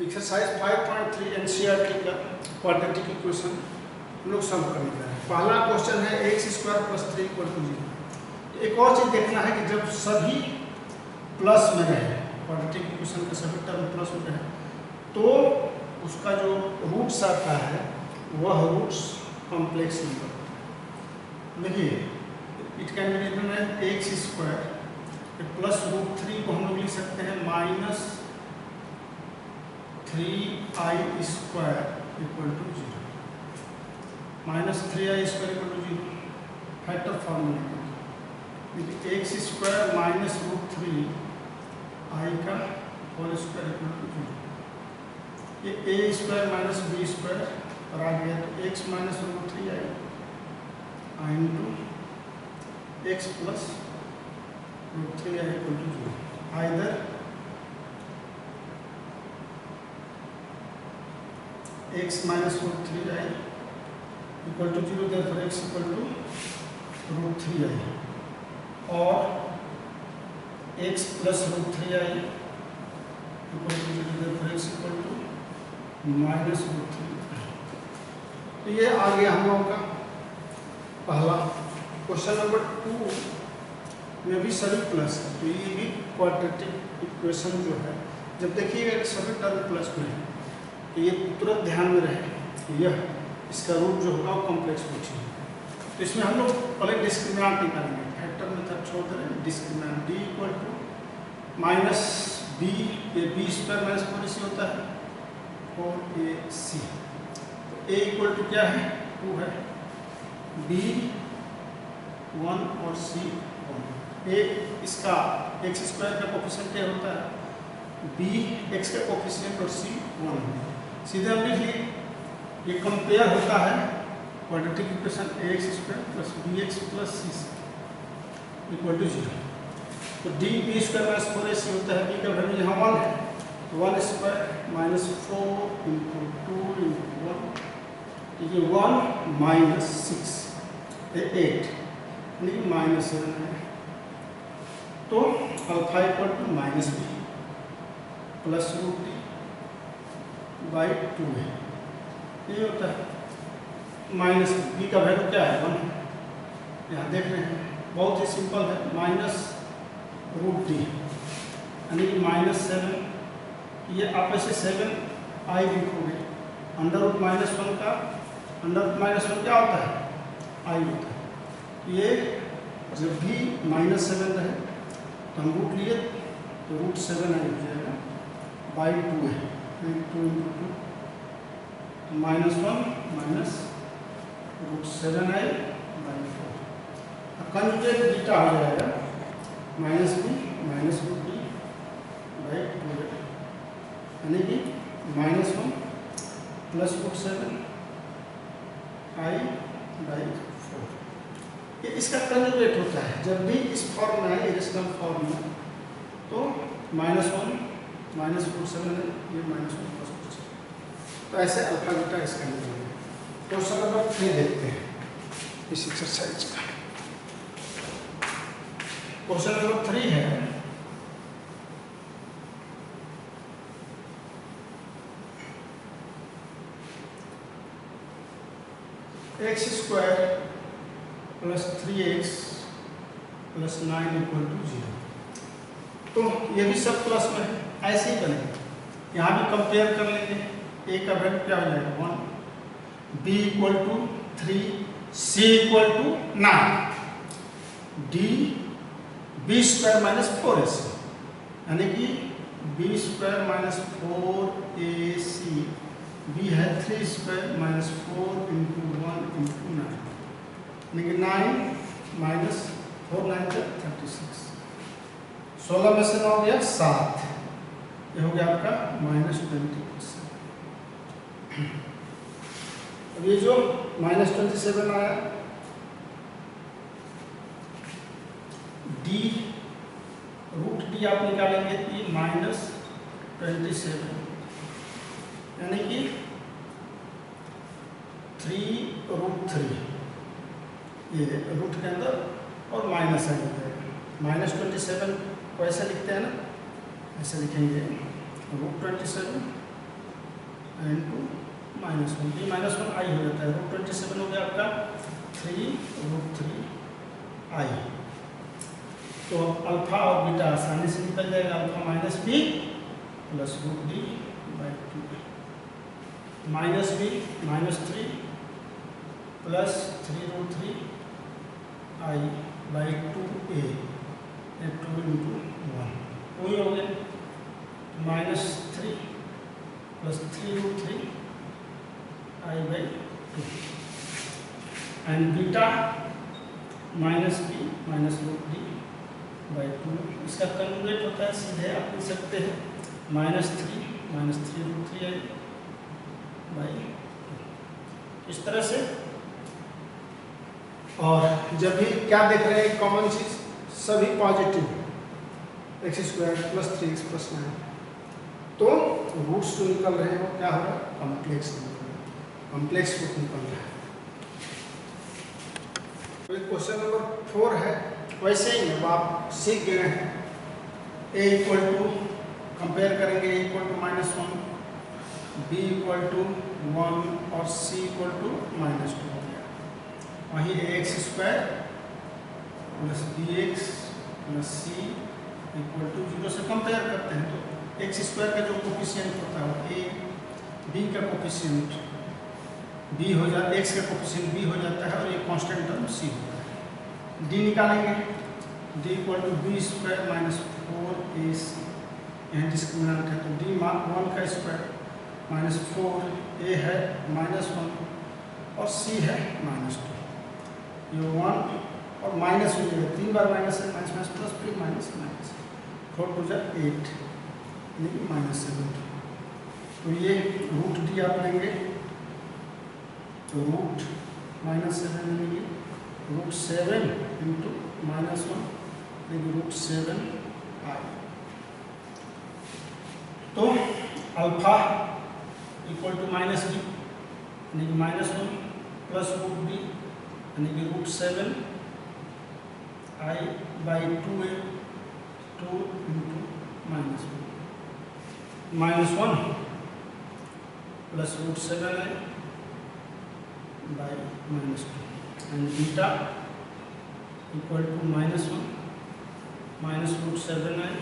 Exercise 5.3 NCERT का quadratic equation हम लोग सॉल्व करने जा रहे हैं। पहला क्वेश्चन है x² + 3 = 0। एक और चीज देखना है कि जब सभी प्लस में रहे, क्वाड्रेटिक इक्वेशन के सभी टर्म प्लस में रहे, तो उसका जो रूट्स आता है वह रूट्स कॉम्प्लेक्स नंबर होता है। देखिए, it can be written as x² plus √3 को हम लोग लिख सकते हैं -3i² = 0। -3i² = 0 फैक्टर फॉर्म में x² - √3i का होल स्क्वायर = 0। ये a² - b² और आ गया तो x - √3i into x plus √3i = 0। either x - √3i = 0, therefore x = √3i, or x plus √3i = 0, therefore x = -√3i। तो ये आ गया हम लोगों का पहला। क्वेश्चन नंबर 2 में भी सभी प्लस है, तो ये भी क्वाड्रेटिक इक्वेशन जो है, जब देखिएगा कि सभी टर्म प्लस में है तो ये तुरंत ध्यान में रहे, यह इसका रूट जो होगा वो कॉम्प्लेक्स फंक्शन है। तो इसमें हम लोग पहले डिस्क्रिमिनेंट निकालेंगे, फैक्टर मेथड छोड़ दें, डिस्क्रिमिनेंट d = -b, ये b² - 4ac होता है 4ac। तो a = क्या है, 2 है, b 1 और c 1। a इसका x² का कोफिशिएंट क्या होता है, b x का कोफिशिएंट और c 1 है। सीधे हम लिख लिए, ये कंपेयर होता है quadratic equation ax² + bx + c = 0। तो d b² - 4ac होता है, b का वैल्यू यहाँ 1 है, तो 1² - 4 × 2 × 1, ये 1 - 6 8 यानी -7 है। तो alpha = -b plus √d by 2 है, ये होता है। माइनस b का वैल्यू क्या है, 1 है, यहाँ देख रहे हैं, बहुत ही सिंपल है, -√d यानी -7। ये आप ऐसे 7i लिखोगे, √-1 का √-1 क्या होता है, i होता है। ये जब भी -7 रहे तो हम रूट लिए तो √7i हो जाएगा, बाई 2 है, 2 × 2 -1 -√7i बाई 4। अब कंजुगेट बीटा हो जाएगा -b -√d बाई 2, यानी कि -1 प्लस √7i बाई 4। ये इसका कंजुगेट होता है, जब भी इस फॉर्म में है, इरेशनल फॉर्म में, तो -1 -√7 है, ये -1 प्लस √7। तो ऐसे अल्फा बीटा इसका निकलेगा। क्वेश्चन नंबर 3 देखते हैं इस एक्सरसाइज का। क्वेश्चन नंबर 3 है, x² + 3x + 9 = 0। तो ये भी सब प्लस में है, ऐसे ही बनेगा। यहाँ भी कंपेयर कर लेंगे, a का वैल्यू क्या हो जाएगा, 1, b = 3, c = 9, d b² - 4ac यानी कि b² - 4ac, b है 3² - 4 × 1 × 9, यानी कि 9 - 4 9 = 36। 16 में से 9 गया 7, ये हो गया आपका -20%। अब ये जो -27 आया, d √d आप निकालेंगे, ये -27 यानी कि 3√3, ये रूट के अंदर और माइनस आ जाएगा। -27 को ऐसे लिखते हैं ना, ऐसे लिखेंगे √27 इंटू -1, बी -1 आई हो जाता है, √27 हो गया आपका 3√3i। तो अल्फा और बीटा आसानी से निकल जाएगा, alpha -b plus √d/2 -b -3 plus 3√3i/2a, 2 into 1 वही हो गया, -3 plus 3√3i/2 and beta -b -√d/2, इसका कन्वर्ट होता है, सीधे आप लिख सकते हैं -3 -3√3i/2 इस तरह से। और जब भी क्या देख रहे हैं, कॉमन चीज सभी पॉजिटिव, x² + 3x + 9, तो रूट्स जो निकल रहे हैं वो क्या हो रहा है, कॉम्प्लेक्स निकल रहा है, कॉम्प्लेक्स रूट निकल रहा है। तो क्वेश्चन नंबर 4 है, वैसे ही अब आप सीख गए हैं, a = कंपेयर करेंगे, a = -1, b = 1 और c = -2 हो गया। वहीं ax² + bx + c = 0 से कंपेयर करते हैं, तो x² का जो कोफिशिएंट होता है a, b का कोफिशिएंट b हो जाता है, x का कोफिशिएंट b हो जाता है, और ये कांस्टेंट टर्म c होता है। d निकालेंगे, d = b² - 4ac, यहाँ डिस्क्रिमिनेंट है, तो d 1 का स्क्वायर -4, a है -1 और c है -2, ये 1 और माइनस हो जाएगा, 3 बार माइनस है, माइनस प्लस, फिर माइनस, 4 × 8 यानी -7। तो ये √d आप लेंगे, तो √-7 लेंगे, √7 × -1 लेंगे, √7i। तो अल्फा = -b यानी कि -1 प्लस √b यानी कि √7i/2a, 2 × -1 plus √7i/2 and beta = -1 -√7i/2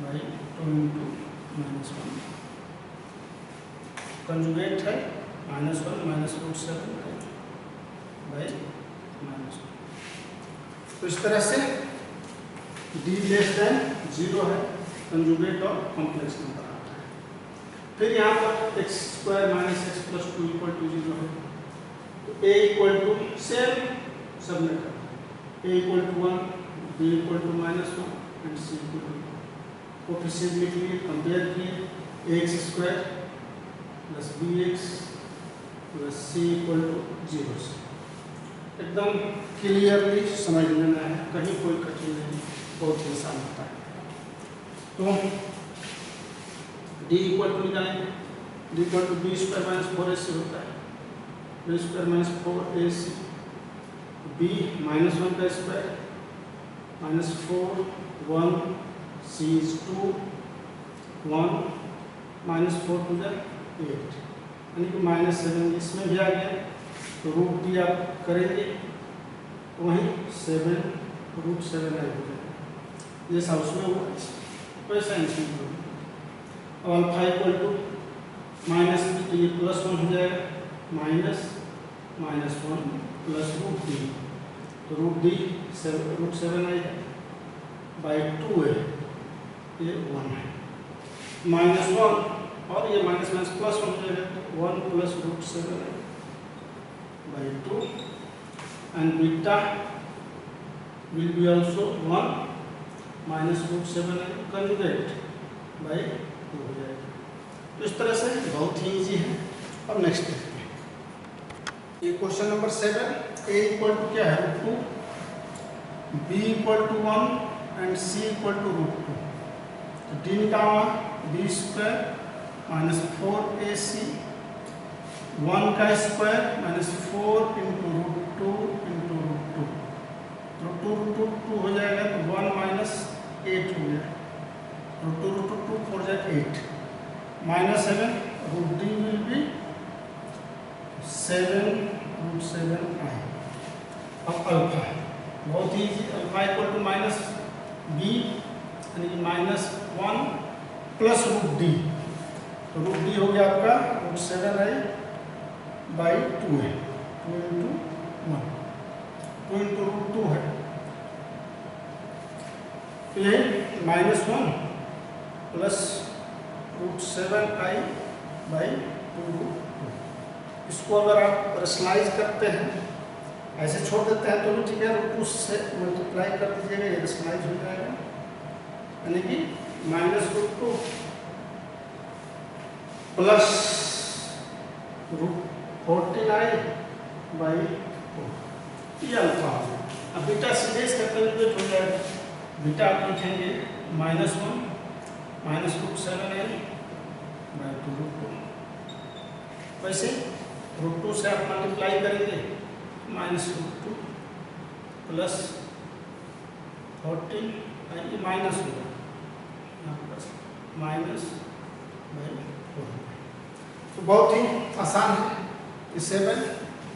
× -1, conjugate है -1 -√7i/2। तो इस तरह से d < 0 है, कंजुगेट और कॉम्प्लेक्स नंबर आता है। फिर यहाँ पर x² - x + 2 = 0 है, तो a = सेम सब में करना, a = 1, b = -1 and c = coefficient लिख लिए, कंपेयर किए, ax² + bx + c = 0 से एकदम क्लियरली समझ लेना है, कहीं कोई कठिन नहीं, बहुत ही आसान होता है। तो d = निकालेंगे, d = b² - 4ac होता है, b² - 4ac, b -1 का स्क्वायर -4 1 c is 2 1 -4 × 8 यानी कि -7, इसमें भी आ गया, तो √d आप करेंगे, वहीं 7 √7i हो जाएगा, जैसा उसमें हुआ वैसा इसमें होगा। अब अल्फा = -b, तो ये +1 हो जाएगा, -1 प्लस √d, तो √d √7i/2 है, ये 1 है, -1 और ये माइनस प्लस हो जाएगा, 1 plus √7i/2 and beta will be also 1 minus √7i conjugate by 2 हो जाएगा। तो इस तरह से बहुत ही इजी है। अब नेक्स्ट देखते हैं, ये क्वेश्चन नंबर 7, a = क्या है, √2, b = 1 एंड c = √2। तो d निकालना, b² - 4ac, 1 का स्क्वायर -4 × √2 × √2, तो 2 हो जाएगा, तो 1 - 8 हो गया, तो 2 √2 4 × 8 -7 root D will be 7√7i। अब अल्फा बहुत ही easy, alpha equal to minus B यानी कि -1 प्लस रूट डी। तो रूट डी हो गया आपका √7i बाई 2 है, 2 इंटू 1, 2 इंटू √2 है। तो ये -1 प्लस √7i बाई 2 इसको अगर आप रेशनलाइज करते हैं, ऐसे छोड़ देते हैं तो भी ठीक है, √2 से मल्टीप्लाई कर दीजिएगा, ये रेशनलाइज हो जाएगा, यानी कि -√2 प्लस √14i बाई 4, ये अल्फा। अब बीटा सीधे इसका कैलकुलेट हो जाएगा। बीटा आप लिखेंगे -1 -√7i बाई 2√2। वैसे √2 से आप मल्टीप्लाई करेंगे -√2 प्लस 14 ये माइनस होगा, यहाँ प्लस माइनस बाई 4। तो बहुत ही आसान है। इसे मैं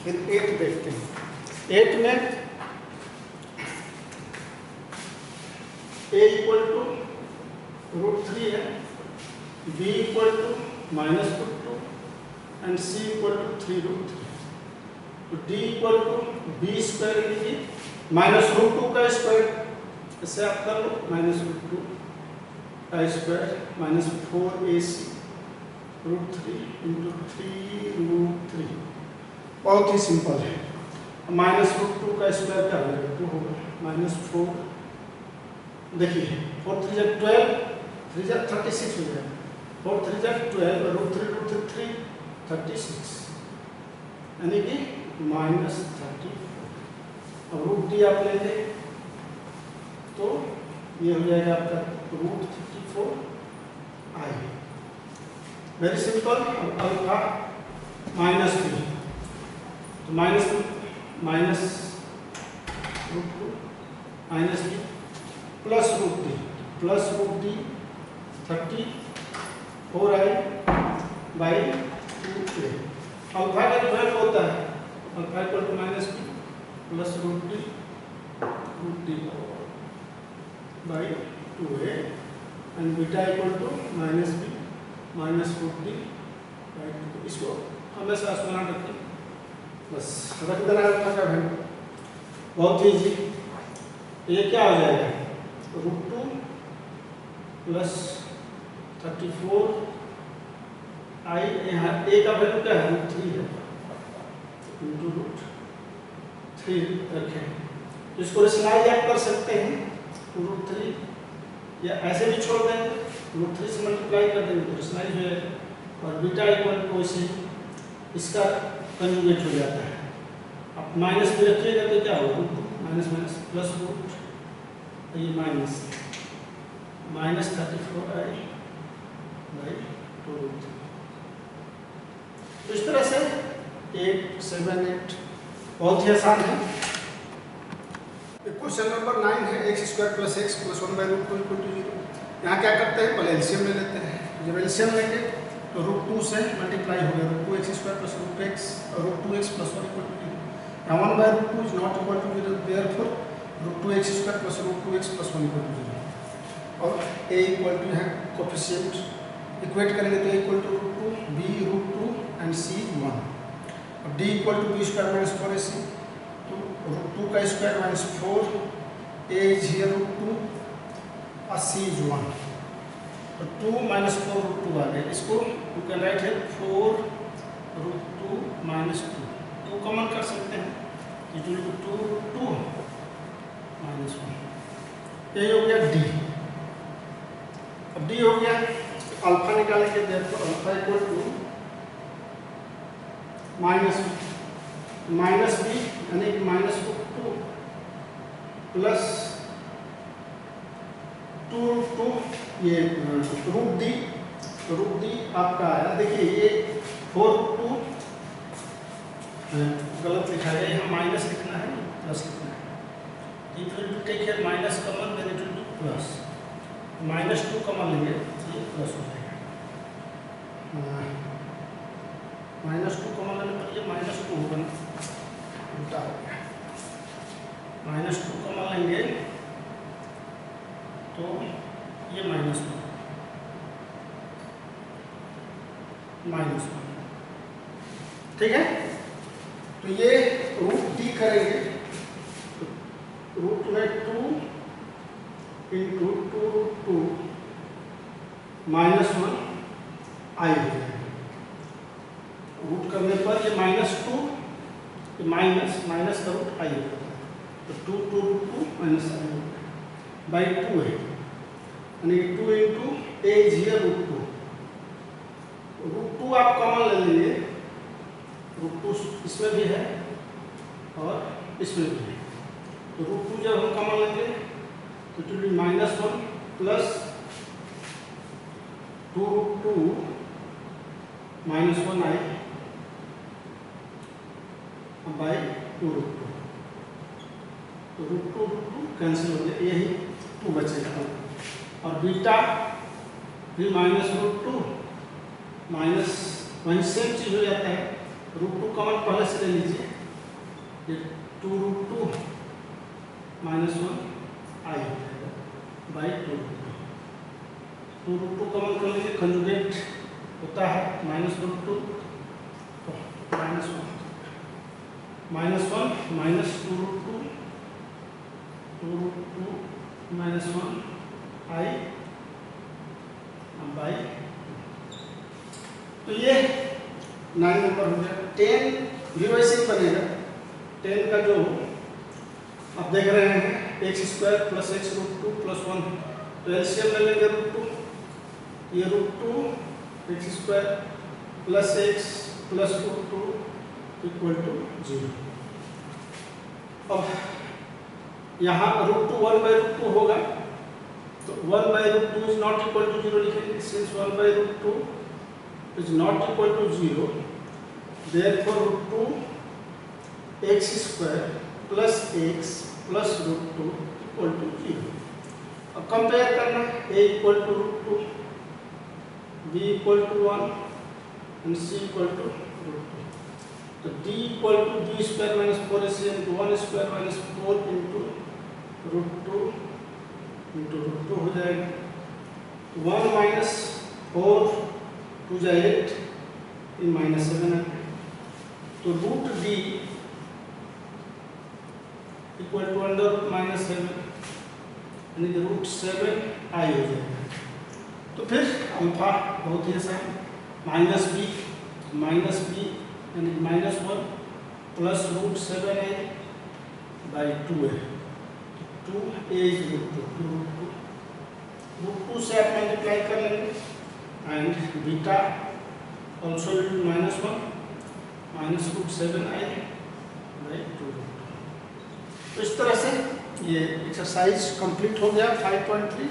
फिर 8 देखते हैं। 8 में a इक्वल टू √3 है, b equal to -√2 and c equal to 3√3। तो d equal to b square लीजिए -√2 का स्क्वायर, इससे आप कर लो -√2 का स्क्वायर -4ac √3 इंटू 3√3। बहुत ही सिंपल है। -√2 का स्क्वायर क्या हो जाएगा, 2 होगा, -4 देखिए 4 3 12, 3 36 हो जाएगा, 4 3 12 और √3 36 यानी कि -34। अब रूट डी आप लेंगे तो ये हो जाएगा आपका √34i। Very simple. अल्फा -3 तो -√2 -b plus √d 34i by 2a। Alpha का जो वैल्यू होता है alpha equal to -b plus √d by 2a and beta equal to -b minus √d by 2। इसको हमेशा स्मरण रखें, बस रख देना अल्फा का वैल्यू। बहुत ही इजी। ये क्या हो जाएगा, √2 प्लस 34i, यहाँ a का वैल्यू क्या है, √3 है, इंटू √3 रखें। तो इसको रेशनलाइज आप कर सकते हैं, √3 या ऐसे भी छोड़ देंगे, √3 से मल्टीप्लाई कर देंगे तो रेशनलाइज हो जाएगा। और बीटा इक्वल टू से इसका कंजुगेट हो जाता है। आप माइनस भी रखिएगा तो क्या होगा, माइनस प्लस रूट, ये -34i बाई 2। तो इस तरह से 8 7 8 बहुत ही आसान है। क्वेश्चन नंबर 9 है x² + x + 1/√2 = 0। यहाँ क्या करते हैं, पहले एलसीएम ले लेते हैं। जब एलसीएम लेंगे तो √2 से मल्टीप्लाई हो गया, √2x² + √x और √2x + 1 = 0। यहाँ 1/√2 is not equal to 0, therefore √2x² + √2x + 1 = 0। और a इक्वल टू है कोफिशिएंट, इक्वेट करेंगे तो a equal to √2, b √2 and c 1। अब d equal to b² - 4ac, तो √2 का स्क्वायर -4, a इज हियर √2 और c इज 1। तो 2 - 4 √2 आ गया। इसको यू कैन राइट है 4 √2 - 2, 2 कॉमन कर सकते हैं, इट विल बी 2 √2 -1। ये हो गया d। अब d हो गया, अल्फा निकालेंगे, therefore alpha equal to minus b यानी कि -2 प्लस 2 ये √d आपका आया। देखिए ये 4 गलत लिखा है, यहाँ माइनस लिखना है, प्लस लिखना है। It will be take here minus common, then it will be plus. -2 common लेंगे, ये प्लस हो जाएगा। -2 कॉमन लेने पर ये -2 होगा ना, उल्टा हो गया। -2 कॉमन लेंगे तो ये -1 ठीक है। तो ये रूट डी करेंगे, तो रूट में 2 इंटू 2√2 -1 आई हो जाएगा। रूट करने पर ये -2 माइनस का रूट आई हो जाता है, तो 2√2 माइनस आई हो गया बाई 2 है, यानी 2 इंटू ए इज हियर √2। √2 आप कॉमन ले लेंगे, √2 इसमें भी है और इसमें भी है, तो √2 जब हम कॉमन लेंगे तो it will B -1 plus 2√2 -1 I by 2√2, तो √2 कैंसिल हो गया, यही 2 बचेगा। और बीटा भी -√2 माइनस वहीं सेम चीज हो जाता है, √2 कॉमन पहले से ले लीजिए, ये 2√2 -1 आई हो जाएगा बाई 2√2। 2√2 कॉमन कर लीजिए, कंजुगेट होता है -√2 तो -1 माइनस 2√2 -1 आई बाई, तो ये 9 नंबर हो गया। 10 भी वैसे ही बनेगा, 10 का जो आप देख रहे हैं x² + x√2 + 1, तो एलसीएम ले लेंगे √2, ये √2 x² + x + √2 = 0। अब यहाँ √2 1/√2 होगा, तो 1/√2 इज नॉट इक्वल टू 0 लिखेंगे, since 1/√2 is not equal to 0, therefore √2 x² + x + √2 = 0। अब कंपेयर करना, a = √2, b = 1 and c = √2, तो d = b² - 4ac × 1² - 4 × √2 × √2 हो जाएगा, 1 - 4 2 जा 8 इन -7 है, तो √d = √-7 यानी कि √7 आई हो जाएगा। तो फिर अल्फा बहुत ही आसान, -b यानी -1 प्लस √7a बाई 2 है, 2a इज √2 से आप मल्टीप्लाई कर लेंगे, and beta also will be -1 -√7i by 2। तो इस तरह से ये एक्सरसाइज कंप्लीट हो गया 5.3।